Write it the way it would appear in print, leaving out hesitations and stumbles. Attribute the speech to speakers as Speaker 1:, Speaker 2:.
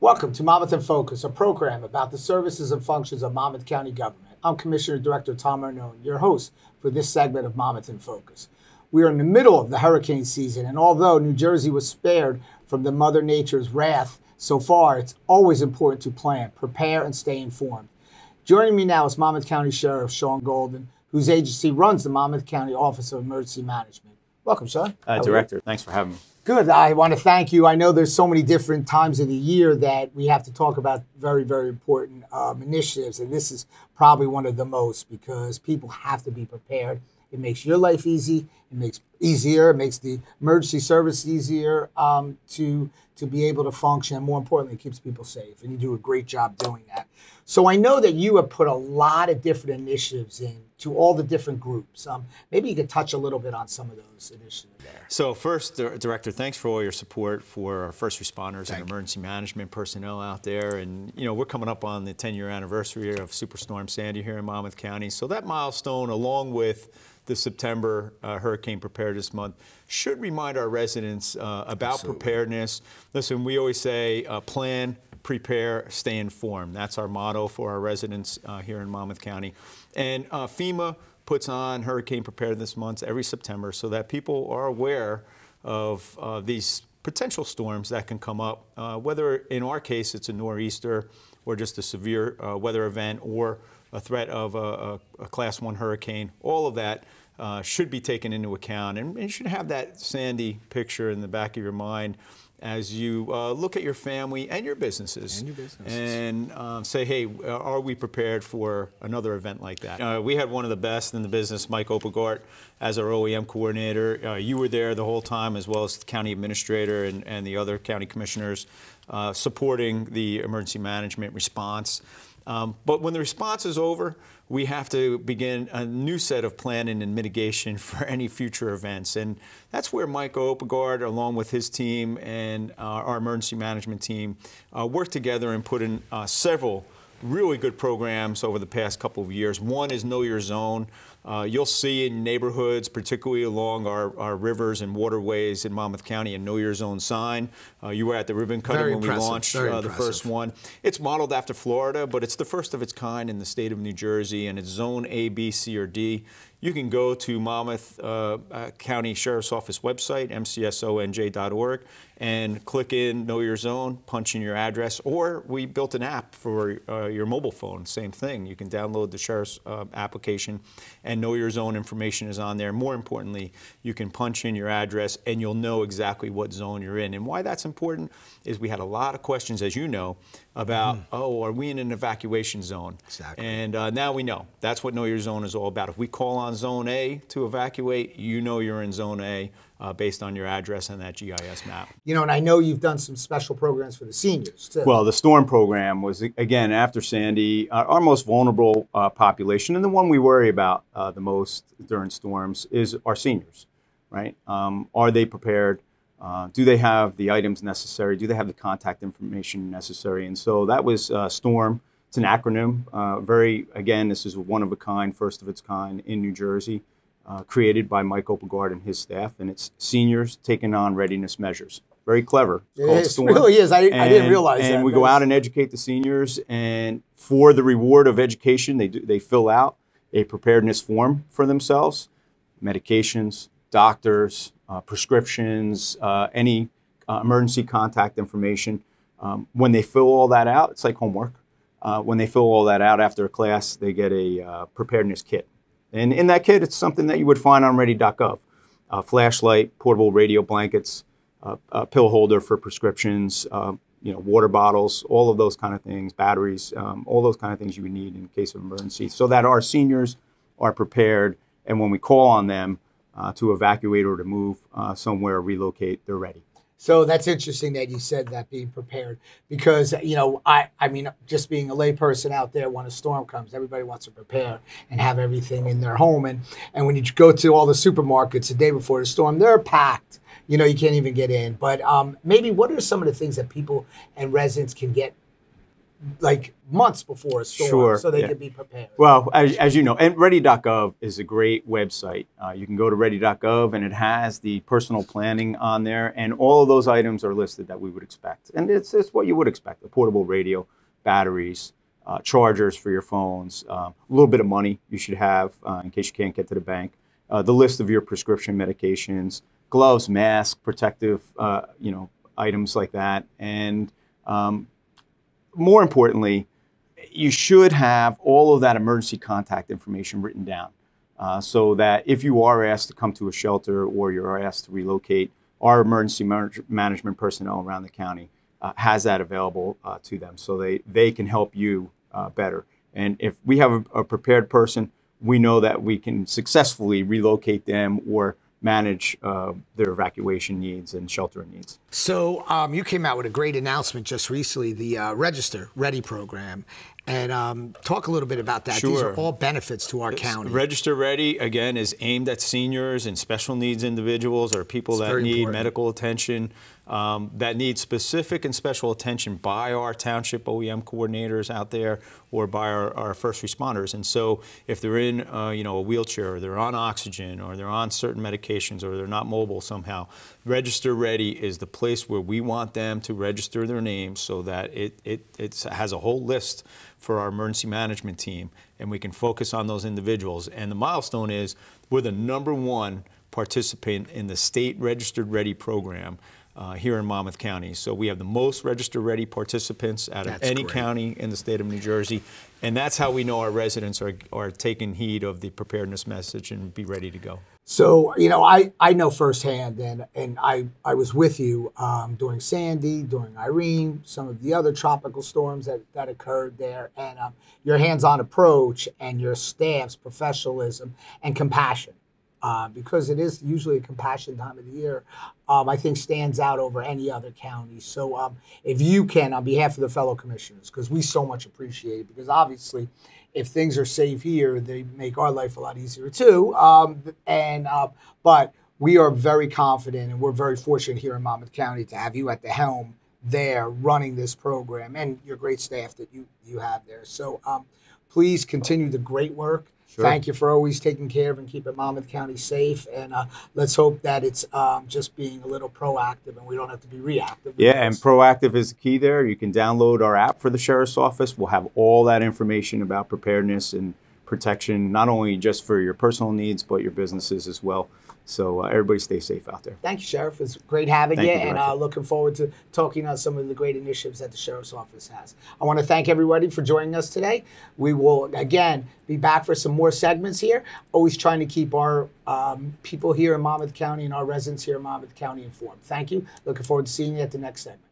Speaker 1: Welcome to Monmouth in Focus, a program about the services and functions of Monmouth County government. I'm Commissioner Director Tom Arnone, your host for this segment of Monmouth in Focus. We are in the middle of the hurricane season, and although New Jersey was spared from the Mother Nature's wrath so far, it's always important to plan, prepare, and stay informed. Joining me now is Monmouth County Sheriff Sean Golden, whose agency runs the Monmouth County Office of Emergency Management. Welcome, Sean.
Speaker 2: Director, thanks for having me.
Speaker 1: Good. I want to thank you. I know there's so many different times of the year that we have to talk about very, very important initiatives, and this is probably one of the most because people have to be prepared. It makes your life easy. It makes it makes the emergency service easier to be able to function, and more importantly, it keeps people safe, and you do a great job doing that. So I know that you have put a lot of different initiatives in to all the different groups. Maybe you could touch a little bit on some of those initiatives there.
Speaker 2: So first, Director, thanks for all your support for our first responders and emergency management personnel out there. And, you know, we're coming up on the 10-year anniversary of Superstorm Sandy here in Monmouth County. So that milestone, along with the September Hurricane Preparedness Month, should remind our residents about preparedness. Listen, we always say plan, prepare, stay informed. That's our motto for our residents here in Monmouth County. And FEMA puts on Hurricane Preparedness Months every September so that people are aware of these potential storms that can come up, whether in our case it's a nor'easter or just a severe weather event or a threat of a Class 1 hurricane. All of that should be taken into account, and you should have that Sandy picture in the back of your mind as you look at your family and your businesses, and say, hey, are we prepared for another event like that? We had one of the best in the business, Mike Opegart, as our OEM coordinator. You were there the whole time, as well as the county administrator and the other county commissioners supporting the emergency management response. But when the response is over, we have to begin a new set of planning and mitigation for any future events. And that's where Mike Opegard, along with his team and our emergency management team, worked together and put in several really good programs over the past couple of years. One is Know Your Zone. You'll see in neighborhoods, particularly along our rivers and waterways in Monmouth County, a Know Your Zone sign. You were at the ribbon cutting when we launched the first one. It's modeled after Florida, but it's the first of its kind in the state of New Jersey, and it's Zone A, B, C, or D. You can go to Monmouth County Sheriff's Office website, mcsonj.org, and click in Know Your Zone, punch in your address, or we built an app for your mobile phone, same thing. You can download the Sheriff's application, and Know Your Zone information is on there. More importantly, you can punch in your address, and you'll know exactly what zone you're in. And why that's important is we had a lot of questions, as you know, about, oh, are we in an evacuation zone? Exactly. And now we know. That's what Know Your Zone is all about. If we call on Zone A to evacuate, you know you're in Zone A based on your address and that GIS map.
Speaker 1: You know, and I know you've done some special programs for the seniors, too.
Speaker 2: Well, the storm program was, again, after Sandy, our most vulnerable population, and the one we worry about the most during storms is our seniors, right? Are they prepared? Do they have the items necessary? Do they have the contact information necessary? And so that was STORM. It's an acronym. Again, this is one of a kind, first of its kind in New Jersey, created by Mike Opegard and his staff. And it's seniors taking on readiness measures. Very clever.
Speaker 1: It really is. I didn't realize that.
Speaker 2: And we go out and educate the seniors. And for the reward of education, they fill out a preparedness form for themselves, medications, doctors, prescriptions, any emergency contact information. When they fill all that out, it's like homework. When they fill all that out after a class, they get a preparedness kit. And in that kit, it's something that you would find on ready.gov. Flashlight, portable radio blankets, a pill holder for prescriptions, water bottles, all of those kind of things, batteries, all those kind of things you would need in case of emergency, so that our seniors are prepared. And when we call on them, to evacuate or to move somewhere or relocate, they're ready.
Speaker 1: So that's interesting that you said that, being prepared, because, you know, I mean, just being a layperson out there, when a storm comes, everybody wants to prepare and have everything in their home. And when you go to all the supermarkets the day before the storm, they're packed. You know, you can't even get in. But maybe what are some of the things that people and residents can get like months before a storm,
Speaker 2: Sure,
Speaker 1: so they
Speaker 2: yeah.
Speaker 1: can be prepared.
Speaker 2: Well, as you know, and ready.gov is a great website. You can go to ready.gov and it has the personal planning on there, and all of those items are listed that we would expect. And it's what you would expect: a portable radio, batteries, chargers for your phones, a little bit of money you should have in case you can't get to the bank, the list of your prescription medications, gloves, masks, protective, items like that, and more importantly, you should have all of that emergency contact information written down so that if you are asked to come to a shelter or you're asked to relocate, our emergency management personnel around the county has that available to them so they can help you better. And if we have a prepared person, we know that we can successfully relocate them or manage their evacuation needs and sheltering needs.
Speaker 1: So you came out with a great announcement just recently, the Register Ready program, and talk a little bit about that.
Speaker 2: Sure.
Speaker 1: These are all benefits to our county.
Speaker 2: Register Ready, again, is aimed at seniors and special needs individuals or people that need medical attention, that need specific and special attention by our township OEM coordinators out there or by our first responders. And so if they're in a wheelchair or they're on oxygen or they're on certain medications or they're not mobile somehow, Register Ready is the place where we want them to register their names so that it has a whole list for our emergency management team, and we can focus on those individuals. And the milestone is we're the #1 participant in the state Registered Ready program here in Monmouth County. So we have the most Registered Ready participants out of any county in the state of New Jersey. And that's how we know our residents are taking heed of the preparedness message and be ready to go.
Speaker 1: So, I know firsthand, and I was with you during Sandy, during Irene, some of the other tropical storms that occurred there, and your hands-on approach and your staff's professionalism and compassion, because it is usually a compassion time of the year, I think stands out over any other county. So if you can, on behalf of the fellow commissioners, because we so much appreciate it, because obviously if things are safe here, they make our life a lot easier too. But we are very confident, and we're very fortunate here in Monmouth County to have you at the helm there running this program and your great staff that you have there. So please continue the great work. Sure. Thank you for always taking care of and keeping Monmouth County safe. And let's hope that it's just being a little proactive and we don't have to be reactive.
Speaker 2: Yeah, and proactive is the key there. You can download our app for the Sheriff's Office. We'll have all that information about preparedness and protection, not only just for your personal needs, but your businesses as well. So everybody stay safe out there.
Speaker 1: Thank you, Sheriff. It's great having you, and looking forward to talking on some of the great initiatives that the Sheriff's Office has. I want to thank everybody for joining us today. We will, again, be back for some more segments here, always trying to keep our people here in Monmouth County and our residents here in Monmouth County informed. Thank you. Looking forward to seeing you at the next segment.